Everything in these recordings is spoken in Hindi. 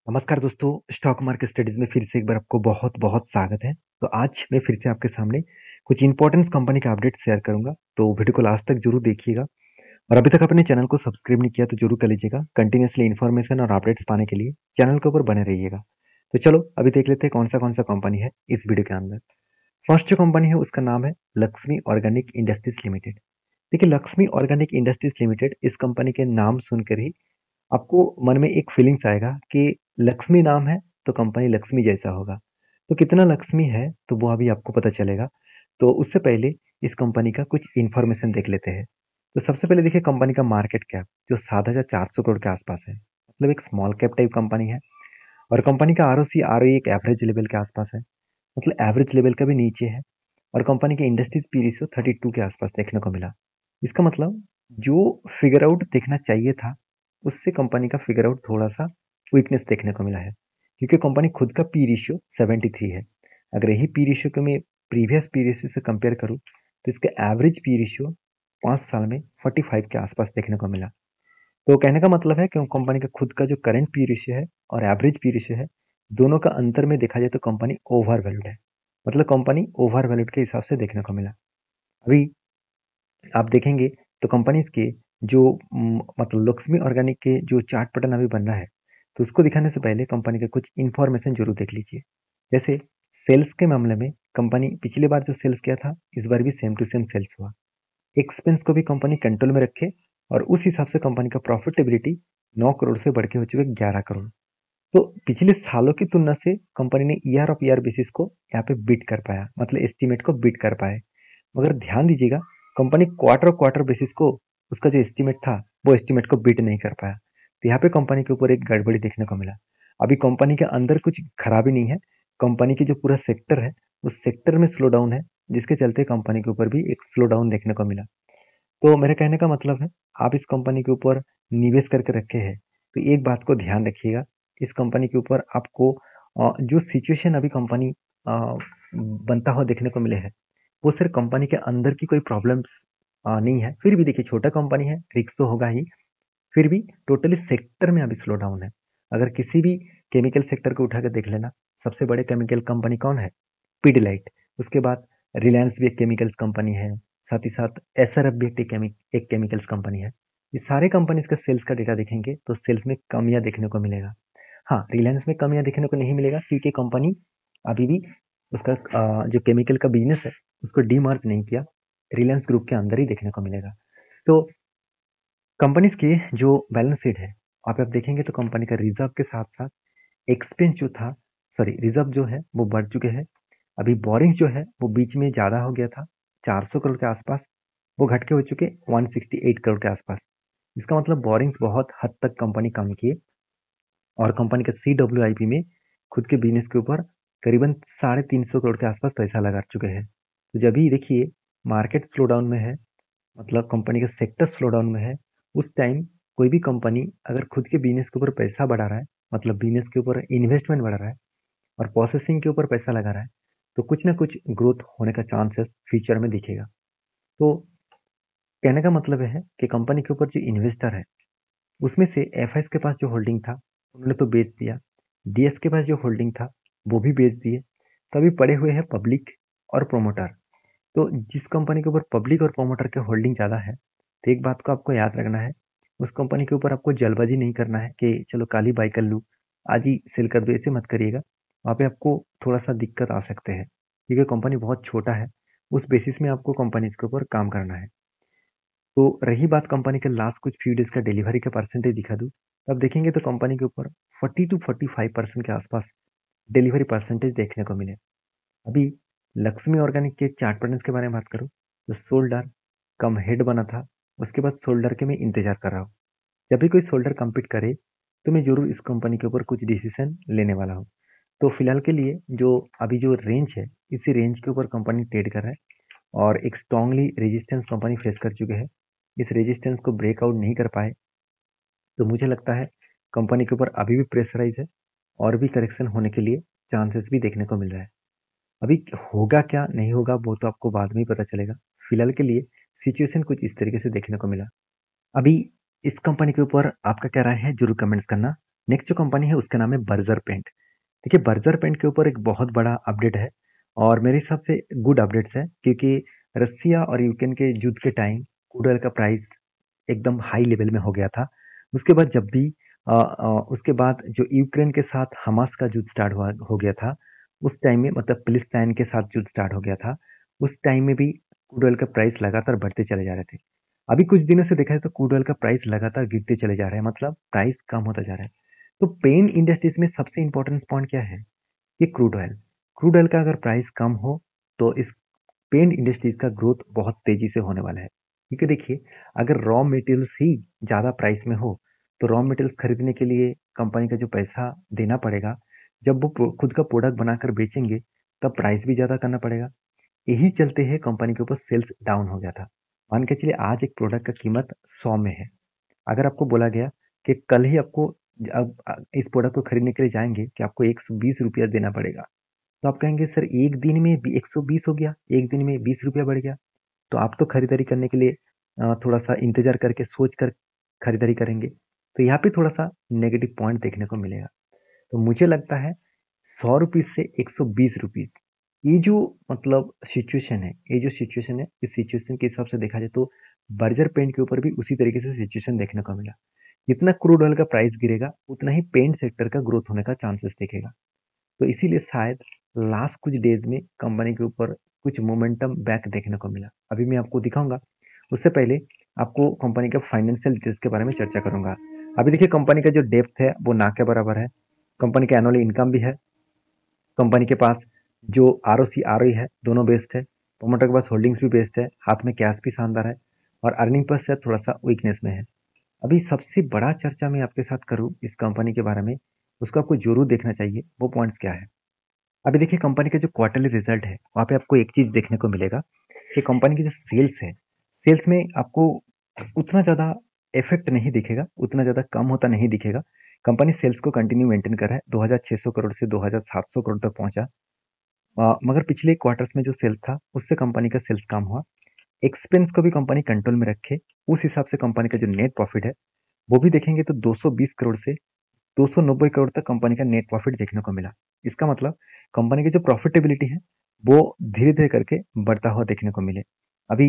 नमस्कार दोस्तों, स्टॉक मार्केट स्टडीज़ में फिर से एक बार आपको बहुत-बहुत स्वागत है। तो आज मैं फिर से आपके सामने कुछ इम्पोर्टेंट कंपनी का अपडेट शेयर करूँगा, तो वीडियो को लास्ट तक ज़रूर देखिएगा और अभी तक अपने चैनल को सब्सक्राइब नहीं किया तो ज़रूर कर लीजिएगा। कंटिन्यूअसली इन्फॉर्मेशन और अपडेट्स पाने के लिए चैनल के ऊपर बने रहिएगा। तो चलो अभी देख लेते हैं कौन-सा कंपनी है इस वीडियो के अंदर। फर्स्ट जो कंपनी है उसका नाम है लक्ष्मी ऑर्गेनिक इंडस्ट्रीज़ लिमिटेड। देखिए लक्ष्मी ऑर्गेनिक इंडस्ट्रीज़ लिमिटेड इस कंपनी के नाम सुनकर ही आपको मन में एक फीलिंग्स आएगा कि लक्ष्मी नाम है तो कंपनी लक्ष्मी जैसा होगा। तो कितना लक्ष्मी है तो वो अभी आपको पता चलेगा। तो उससे पहले इस कंपनी का कुछ इन्फॉर्मेशन देख लेते हैं। तो सबसे पहले देखिए कंपनी का मार्केट कैप जो 7,400 करोड़ के आसपास है, मतलब एक स्मॉल कैप टाइप कंपनी है। और कंपनी का आरओसी आरओई एक एवरेज लेवल के आसपास है, मतलब एवरेज लेवल का भी नीचे है। और कंपनी के इंडस्ट्रीज पी रेशियो 32 के आसपास देखने को मिला। इसका मतलब जो फिगर आउट देखना चाहिए था उससे कंपनी का फिगर आउट थोड़ा सा वीकनेस देखने को मिला है, क्योंकि कंपनी खुद का पी रेशियो 73 है। अगर यही पी रेशियो को मैं प्रीवियस पी रेशियो से कंपेयर करूँ तो इसका एवरेज पी रेशियो 5 साल में 45 के आसपास देखने को मिला। तो कहने का मतलब है कि कंपनी का खुद का जो करंट पी रेशियो है और एवरेज पी रेशियो है, दोनों का अंतर में देखा जाए तो कंपनी ओवर वैल्यूड है। मतलब कंपनी ओवर वैल्यूड के हिसाब से देखने को मिला। अभी आप देखेंगे तो कंपनीज के जो मतलब लक्ष्मी ऑर्गेनिक के जो चार्ट पैटर्न अभी बन रहा है, तो उसको दिखाने से पहले कंपनी का कुछ इन्फॉर्मेशन जरूर देख लीजिए। जैसे सेल्स के मामले में कंपनी पिछली बार जो सेल्स किया था इस बार भी सेम टू सेम सेल्स हुआ। एक्सपेंस को भी कंपनी कंट्रोल में रखे और उस हिसाब से कंपनी का प्रॉफिटेबिलिटी 9 करोड़ से बढ़ के हो चुके 11 करोड़। तो पिछले सालों की तुलना से कंपनी ने ईयर ऑफ ईयर बेसिस को यहाँ पे बीट कर पाया, मतलब एस्टीमेट को बीट कर पाए। मगर ध्यान दीजिएगा, कंपनी क्वार्टर बेसिस को उसका जो एस्टीमेट था वो एस्टीमेट को बीट नहीं कर पाया। तो यहाँ पे कंपनी के ऊपर एक गड़बड़ी देखने को मिला। अभी कंपनी के अंदर कुछ खराबी नहीं है, कंपनी की जो पूरा सेक्टर है उस सेक्टर में स्लो डाउन है, जिसके चलते कंपनी के ऊपर भी एक स्लो डाउन देखने को मिला। तो मेरे कहने का मतलब है, आप इस कंपनी के ऊपर निवेश करके रखे हैं तो एक बात को ध्यान रखिएगा, इस कंपनी के ऊपर आपको जो सिचुएशन अभी कंपनी बनता हुआ देखने को मिले है वो सिर्फ कंपनी के अंदर की कोई प्रॉब्लम्स नहीं है। फिर भी देखिए छोटा कंपनी है, रिस्क तो होगा ही। फिर भी टोटली सेक्टर में अभी स्लो डाउन है। अगर किसी भी केमिकल सेक्टर को उठा कर देख लेना, सबसे बड़े केमिकल कंपनी कौन है? पीडिलाइट। उसके बाद रिलायंस भी एक केमिकल्स कंपनी है, साथ ही साथ एसआरएफ भी एक केमिकल्स कंपनी है। ये सारे कंपनीज का सेल्स का डेटा देखेंगे तो सेल्स में कमियां देखने को मिलेगा। हाँ, रिलायंस में कमियां देखने को नहीं मिलेगा क्योंकि कंपनी अभी भी उसका जो केमिकल का बिजनेस है उसको डीमर्ज नहीं किया, रिलायंस ग्रुप के अंदर ही देखने को मिलेगा। तो कंपनीज की जो बैलेंस शीट है वहाँ पे आप देखेंगे तो कंपनी का रिजर्व के साथ साथ एक्सपेंस जो था, सॉरी रिजर्व जो है वो बढ़ चुके हैं। अभी बोरिंग्स जो है वो बीच में ज़्यादा हो गया था, 400 करोड़ के आसपास, वो घट के हो चुके 168 करोड़ के आसपास। इसका मतलब बोरिंग्स बहुत हद तक कंपनी कम किए और कंपनी का CWIP में खुद के बिजनेस के ऊपर करीबन 350 करोड़ के आसपास पैसा लगा चुके हैं। तो जब भी देखिए मार्केट स्लो डाउन में है, मतलब कंपनी का सेक्टर स्लो डाउन में है, उस टाइम कोई भी कंपनी अगर खुद के बिजनेस के ऊपर पैसा बढ़ा रहा है, मतलब बिजनेस के ऊपर इन्वेस्टमेंट बढ़ा रहा है और प्रोसेसिंग के ऊपर पैसा लगा रहा है, तो कुछ ना कुछ ग्रोथ होने का चांसेस फ्यूचर में दिखेगा। तो कहने का मतलब है कि कंपनी के ऊपर जो इन्वेस्टर है उसमें से एफआईएस के पास जो होल्डिंग था उन्होंने तो बेच दिया, डीएस के पास जो होल्डिंग था वो भी बेच दिए। तो अभी पड़े हुए हैं पब्लिक और प्रोमोटर। तो जिस कंपनी के ऊपर पब्लिक और प्रोमोटर के होल्डिंग ज़्यादा है, तो एक बात को आपको याद रखना है, उस कंपनी के ऊपर आपको जल्दबाजी नहीं करना है कि चलो कल ही बाई कर लूँ, आज ही सेल कर दो, ऐसे मत करिएगा। वहाँ पे आपको थोड़ा सा दिक्कत आ सकते हैं क्योंकि कंपनी बहुत छोटा है, उस बेसिस में आपको कंपनीज के ऊपर काम करना है। तो रही बात कंपनी के लास्ट कुछ फ्यू डेज का डिलीवरी का परसेंटेज दिखा दूँ, तब देखेंगे तो कंपनी के ऊपर 40 to 45% के आसपास डिलीवरी परसेंटेज देखने को मिले। अभी लक्ष्मी ऑर्गेनिक के चार्ट पैटर्न्स के बारे में बात करूँ तो शोल्डर कम हेड बना था, उसके बाद शोल्डर के मैं इंतजार कर रहा हूँ। जब भी कोई शोल्डर कंप्लीट करे तो मैं जरूर इस कंपनी के ऊपर कुछ डिसीजन लेने वाला हूँ। तो फिलहाल के लिए जो अभी जो रेंज है, इसी रेंज के ऊपर कंपनी ट्रेड कर रहा है और एक स्ट्रांगली रेजिस्टेंस कंपनी फेस कर चुके हैं। इस रेजिस्टेंस को ब्रेकआउट नहीं कर पाए तो मुझे लगता है कंपनी के ऊपर अभी भी प्रेशराइज है और भी करेक्शन होने के लिए चांसेस भी देखने को मिल रहा है। अभी होगा क्या नहीं होगा वो तो आपको बाद में ही पता चलेगा। फिलहाल के लिए सिचुएशन कुछ इस तरीके से देखने को मिला। अभी इस कंपनी के ऊपर आपका क्या राय है जरूर कमेंट्स करना। नेक्स्ट जो कंपनी है उसका नाम है बर्जर पेंट। देखिए बर्जर पेंट के ऊपर एक बहुत बड़ा अपडेट है और मेरे हिसाब से गुड अपडेट्स है, क्योंकि रसिया और यूक्रेन के युद्ध के टाइम क्रूड ऑयल का प्राइस एकदम हाई लेवल में हो गया था। उसके बाद जब भी उसके बाद जो यूक्रेन के साथ हमास का युद्ध स्टार्ट हुआ हो गया था, उस टाइम में मतलब फिलिस्तीन के साथ युद्ध स्टार्ट हो गया था, उस टाइम में भी क्रूड ऑयल का प्राइस लगातार बढ़ते चले जा रहे थे। अभी कुछ दिनों से देखा है तो क्रूड ऑयल का प्राइस लगातार गिरते चले जा रहे हैं, मतलब प्राइस कम होता जा रहा है। तो पेन इंडस्ट्रीज में सबसे इंपॉर्टेंट पॉइंट क्या है कि क्रूड ऑयल का अगर प्राइस कम हो तो इस पेंट इंडस्ट्रीज का ग्रोथ बहुत तेजी से होने वाला है। क्योंकि देखिए अगर रॉ मटेरियल्स ही ज़्यादा प्राइस में हो तो रॉ मटेरियल्स खरीदने के लिए कंपनी का जो पैसा देना पड़ेगा, जब वो खुद का प्रोडक्ट बनाकर बेचेंगे तब प्राइस भी ज़्यादा करना पड़ेगा। यही चलते हैं कंपनी के ऊपर सेल्स डाउन हो गया था। मान के चलिए आज एक प्रोडक्ट का कीमत 100 में है। अगर आपको बोला गया कि कल ही आपको अब इस प्रोडक्ट को खरीदने के लिए जाएंगे कि आपको 120 रुपया देना पड़ेगा, तो आप कहेंगे सर एक दिन में 120 हो गया, एक दिन में 20 रुपया बढ़ गया। तो आप तो खरीदारी करने के लिए थोड़ा सा इंतजार करके सोच कर खरीदारी करेंगे। तो यहाँ पे थोड़ा सा नेगेटिव पॉइंट देखने को मिलेगा। तो मुझे लगता है 100 रुपीज से 120 रुपीज, ये जो मतलब सिचुएशन है, ये जो सिचुएशन है, इस सिचुएशन के हिसाब से देखा जाए तो बर्जर पेंट के ऊपर भी उसी तरीके से सिचुएशन देखने को मिला। जितना क्रूड ऑयल का प्राइस गिरेगा उतना ही पेंट सेक्टर का ग्रोथ होने का चांसेस दिखेगा। तो इसीलिए शायद लास्ट कुछ डेज में कंपनी के ऊपर कुछ मोमेंटम बैक देखने को मिला। अभी मैं आपको दिखाऊंगा, उससे पहले आपको कंपनी के फाइनेंशियल डिटेल्स के बारे में चर्चा करूंगा। अभी देखिए कंपनी का जो डेप्थ है वो ना के बराबर है। कंपनी का एनुअल इनकम भी है। कंपनी के पास जो आरओसी आरओई है दोनों बेस्ट है। प्रोमोटर के पास होल्डिंग्स भी बेस्ट है। हाथ में कैश भी शानदार है और अर्निंग पर से थोड़ा सा वीकनेस में है। अभी सबसे बड़ा चर्चा मैं आपके साथ करूं इस कंपनी के बारे में, उसको आपको जरूर देखना चाहिए। वो पॉइंट्स क्या है? अभी देखिए कंपनी का जो क्वार्टरली रिजल्ट है वहाँ पे आपको एक चीज़ देखने को मिलेगा कि कंपनी की जो सेल्स है, सेल्स में आपको उतना ज़्यादा इफेक्ट नहीं दिखेगा, उतना ज़्यादा कम होता नहीं दिखेगा। कंपनी सेल्स को कंटिन्यू मेंटेन कर रहा है, 2600 करोड़ से 2700 करोड़ तक पहुंचा। मगर पिछले क्वार्टर्स में जो सेल्स था उससे कंपनी का सेल्स कम हुआ। एक्सपेंस को भी कंपनी कंट्रोल में रखे, उस हिसाब से कंपनी का जो नेट प्रॉफिट है वो भी देखेंगे तो 220 करोड़ से 290 करोड़ तक कंपनी का नेट प्रॉफिट देखने को मिला। इसका मतलब कंपनी की जो प्रॉफिटेबिलिटी है वो धीरे धीरे करके बढ़ता हुआ देखने को मिले। अभी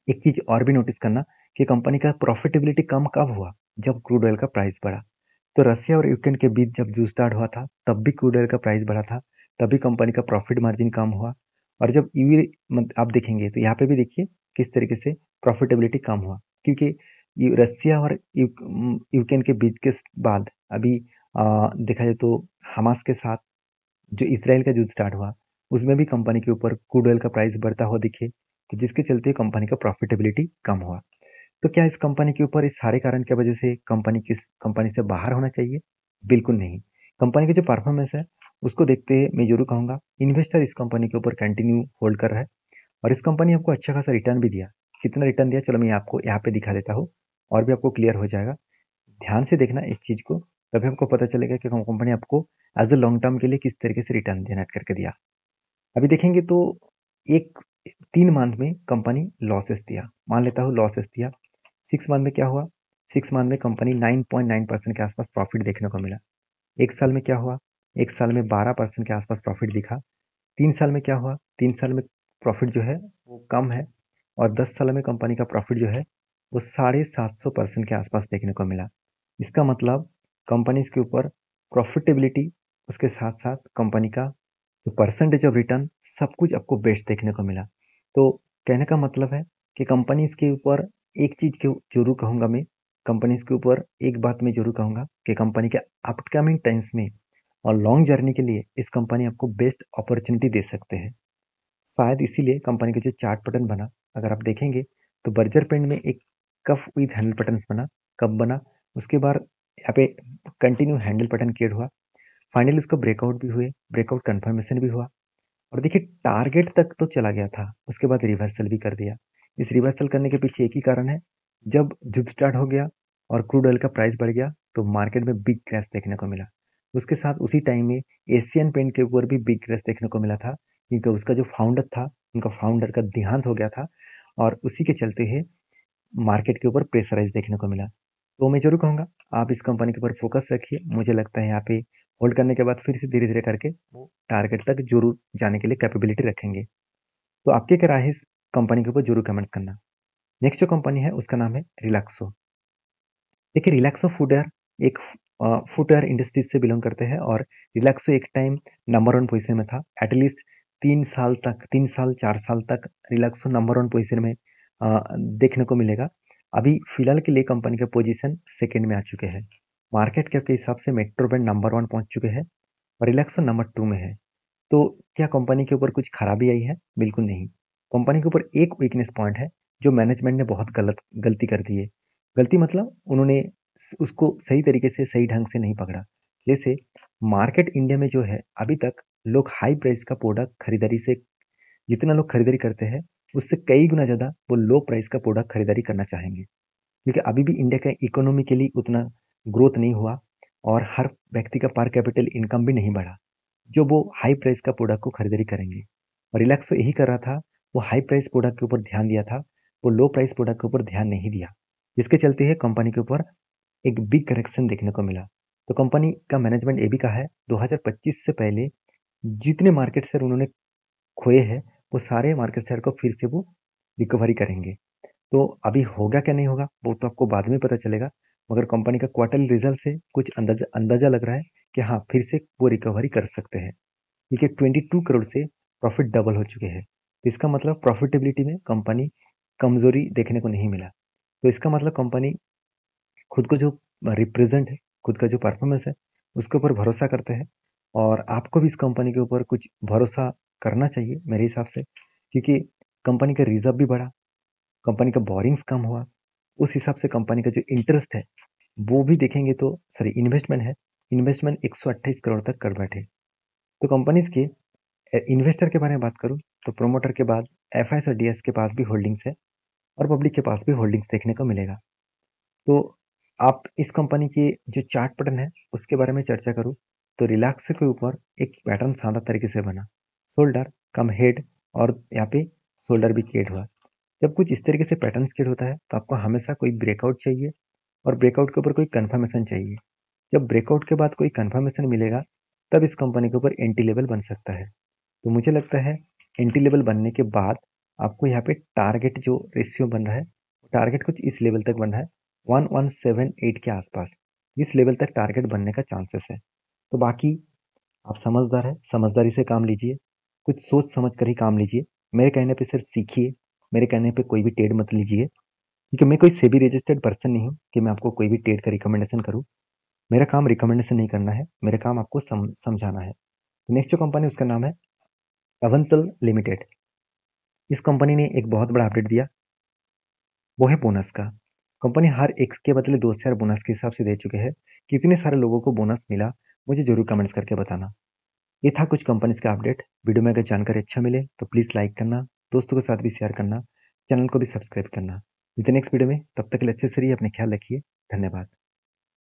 एक चीज और भी नोटिस करना कि कंपनी का प्रॉफिटेबिलिटी कम कब हुआ, जब क्रूड ऑयल का प्राइस बढ़ा। तो रसिया और यूक्रेन के बीच जब जूझ स्टार्ट हुआ था तब भी क्रूड ऑयल का प्राइस बढ़ा था, तभी कंपनी का प्रॉफिट मार्जिन कम हुआ। और जब आप देखेंगे तो यहाँ पे भी देखिए किस तरीके से प्रॉफिटेबिलिटी कम हुआ, क्योंकि रसिया और यूक्रेन के बीच के बाद अभी देखा जाए तो हमास के साथ जो इसराइल का युद्ध स्टार्ट हुआ उसमें भी कंपनी के ऊपर क्रूड ऑयल का प्राइस बढ़ता हुआ दिखे, तो जिसके चलते कंपनी का प्रॉफिटेबिलिटी कम हुआ। तो क्या इस कंपनी के ऊपर इस सारे कारण की वजह से कंपनी से बाहर होना चाहिए? बिल्कुल नहीं। कंपनी की जो परफॉर्मेंस है उसको देखते हुए मैं जरूर कहूंगा इन्वेस्टर इस कंपनी के ऊपर कंटिन्यू होल्ड कर रहा है और इस कंपनी आपको अच्छा खासा रिटर्न भी दिया। कितना रिटर्न दिया चलो मैं आपको यहाँ पे दिखा देता हूँ और भी आपको क्लियर हो जाएगा। ध्यान से देखना इस चीज को, तभी आपको पता चलेगा कि कंपनी आपको एज ए लॉन्ग टर्म के लिए किस तरीके से रिटर्न जनरेट करके दिया। अभी देखेंगे तो एक 3 मंथ में कंपनी लॉसेस दिया, मान लेता हूँ लॉसेस दिया। 6 मंथ में क्या हुआ? 6 मंथ में कंपनी 9.9% के आसपास प्रॉफिट देखने को मिला। एक साल में क्या हुआ? एक साल में 12% के आसपास प्रॉफिट दिखा। 3 साल में क्या हुआ? 3 साल में प्रॉफिट जो है वो कम है और 10 साल में कंपनी का प्रॉफिट जो है वो 750% के आसपास देखने को मिला। इसका मतलब कंपनी के ऊपर प्रॉफिटेबिलिटी, उसके साथ साथ कंपनी का जो परसेंटेज ऑफ रिटर्न, सब कुछ आपको बेस्ट देखने को मिला। तो कहने का मतलब है कि कंपनीज के ऊपर एक चीज के जरूर कहूंगा मैं, कंपनीज के ऊपर एक बात मैं जरूर कहूंगा कि कंपनी के अपकमिंग टाइम्स में और लॉन्ग जर्नी के लिए इस कंपनी आपको बेस्ट अपॉर्चुनिटी दे सकते हैं। शायद इसीलिए कंपनी का जो चार्ट पैटर्न बना, अगर आप देखेंगे तो बर्जर पेंट में एक कफ विद हैंडल पैटर्न बना, कब बना, उसके बाद यहाँ पे कंटिन्यू हैंडल पैटर्न क्रिएट हुआ, फाइनली उसका ब्रेकआउट भी हुए, ब्रेकआउट कंफर्मेशन भी हुआ और देखिए टारगेट तक तो चला गया था, उसके बाद रिवर्सल भी कर दिया। इस रिवर्सल करने के पीछे एक ही कारण है, जब युद्ध स्टार्ट हो गया और क्रूड ऑयल का प्राइस बढ़ गया तो मार्केट में बिग क्रैश देखने को मिला। उसके साथ उसी टाइम में एशियन पेंट के ऊपर भी बिग क्रैश देखने को मिला था, क्योंकि उसका जो फाउंडर था, उनका फाउंडर का देहांत हो गया था और उसी के चलते ही मार्केट के ऊपर प्रेशराइज देखने को मिला। तो मैं ज़रूर कहूँगा आप इस कंपनी के ऊपर फोकस रखिए। मुझे लगता है यहाँ पे होल्ड करने के बाद फिर से धीरे-धीरे करके वो टारगेट तक ज़रूर जाने के लिए कैपेबिलिटी रखेंगे। तो आपकी क्या राय है इस कंपनी के ऊपर ज़रूर कमेंट्स करना। नेक्स्ट जो कंपनी है उसका नाम है रिलैक्सो। देखिए रिलैक्सो फुटवेयर एक फुटवेयर इंडस्ट्रीज से बिलोंग करते हैं और रिलैक्सो एक टाइम नंबर 1 पोजीशन में था। एटलीस्ट 3 साल तक 3 साल 4 साल तक रिलैक्सो नंबर 1 पोजीशन में देखने को मिलेगा। अभी फिलहाल के लिए कंपनी का पोजीशन सेकंड में आ चुके हैं। मार्केट कैप के हिसाब से मेट्रो ब्रांड नंबर 1 पहुंच चुके हैं और रिलैक्सो नंबर 2 में है। तो क्या कंपनी के ऊपर कुछ खराबी आई है? बिल्कुल नहीं। कंपनी के ऊपर एक वीकनेस पॉइंट है जो मैनेजमेंट ने बहुत गलती कर दी है। गलती मतलब उन्होंने उसको सही तरीके से सही ढंग से नहीं पकड़ा। जैसे मार्केट इंडिया में जो है अभी तक लोग हाई प्राइस का प्रोडक्ट खरीदारी से जितना लोग खरीदारी करते हैं उससे कई गुना ज़्यादा वो लो प्राइस का प्रोडक्ट खरीदारी करना चाहेंगे, क्योंकि अभी भी इंडिया का इकोनॉमिकली उतना ग्रोथ नहीं हुआ और हर व्यक्ति का पर कैपिटल इनकम भी नहीं बढ़ा जो वो हाई प्राइस का प्रोडक्ट को खरीदारी करेंगे। और रिलैक्सो यही कर रहा था, वो हाई प्राइस प्रोडक्ट के ऊपर ध्यान दिया था, वो लो प्राइस प्रोडक्ट के ऊपर ध्यान नहीं दिया, जिसके चलते है कंपनी के ऊपर एक बिग करेक्शन देखने को मिला। तो कंपनी का मैनेजमेंट ये भी कहा है 2025 से पहले जितने मार्केट शेयर उन्होंने खोए हैं वो सारे मार्केट शेयर को फिर से वो रिकवरी करेंगे। तो अभी होगा क्या नहीं होगा वो तो आपको बाद में पता चलेगा, मगर कंपनी का क्वार्टरली रिजल्ट से कुछ अंदाजा अंदाजा लग रहा है कि हाँ फिर से वो रिकवरी कर सकते हैं, क्योंकि 22 करोड़ से प्रॉफिट डबल हो चुके हैं। तो इसका मतलब प्रॉफिटेबिलिटी में कंपनी कमजोरी देखने को नहीं मिला। तो इसका मतलब कंपनी खुद को जो रिप्रेजेंट है, खुद का जो परफॉर्मेंस है उसके ऊपर भरोसा करते हैं और आपको भी इस कंपनी के ऊपर कुछ भरोसा करना चाहिए मेरे हिसाब से, क्योंकि कंपनी का रिजर्व भी बढ़ा, कंपनी का बोरिंग्स कम हुआ, उस हिसाब से कंपनी का जो इंटरेस्ट है वो भी देखेंगे तो सॉरी इन्वेस्टमेंट है, इन्वेस्टमेंट 128 करोड़ तक कर बैठे। तो कंपनीज के इन्वेस्टर के बारे में बात करूं तो प्रोमोटर के बाद एफआईएस और डीएस के पास भी होल्डिंग्स है और पब्लिक के पास भी होल्डिंग्स देखने को मिलेगा। तो आप इस कंपनी की जो चार्ट पैटर्न है उसके बारे में चर्चा करूं तो रिलैक्स के ऊपर एक पैटर्न शानदार तरीके से बना, शोल्डर कम हेड और यहाँ पे शोल्डर भी क्रिएट हुआ। जब कुछ इस तरीके से पैटर्न क्रिएट होता है तो आपको हमेशा कोई ब्रेकआउट चाहिए और ब्रेकआउट के ऊपर कोई कंफर्मेशन चाहिए। जब ब्रेकआउट के बाद कोई कंफर्मेशन मिलेगा तब इस कंपनी के ऊपर एंटी लेवल बन सकता है। तो मुझे लगता है एंटी लेवल बनने के बाद आपको यहाँ पे टारगेट जो रेशियो बन रहा है टारगेट कुछ इस लेवल तक बन रहा है 1178 के आसपास, इस लेवल तक टारगेट बनने का चांसेस है। तो बाकी आप समझदार है, समझदारी से काम लीजिए, कुछ सोच समझ कर ही काम लीजिए। मेरे कहने पे सिर्फ सीखिए, मेरे कहने पे कोई भी ट्रेड मत लीजिए, क्योंकि मैं कोई सेबी रजिस्टर्ड पर्सन नहीं हूँ कि मैं आपको कोई भी ट्रेड का रिकमेंडेशन करूँ। मेरा काम रिकमेंडेशन नहीं करना है, मेरा काम आपको समझाना है। नेक्स्ट जो कंपनी उसका नाम है अवंतल लिमिटेड। इस कंपनी ने एक बहुत बड़ा अपडेट दिया, वो है बोनस का। कंपनी हर एक के बदले 2 शेयर बोनस के हिसाब से दे चुके हैं। कितने सारे लोगों को बोनस मिला मुझे जरूर कमेंट्स करके बताना। ये था कुछ कंपनीज का अपडेट। वीडियो में अगर जानकारी अच्छा मिले तो प्लीज़ लाइक करना, दोस्तों के साथ भी शेयर करना, चैनल को भी सब्सक्राइब करना। मिलते हैं नेक्स्ट वीडियो में, तब तक के लिए अच्छे से रहिए, अपने ख्याल रखिए। धन्यवाद।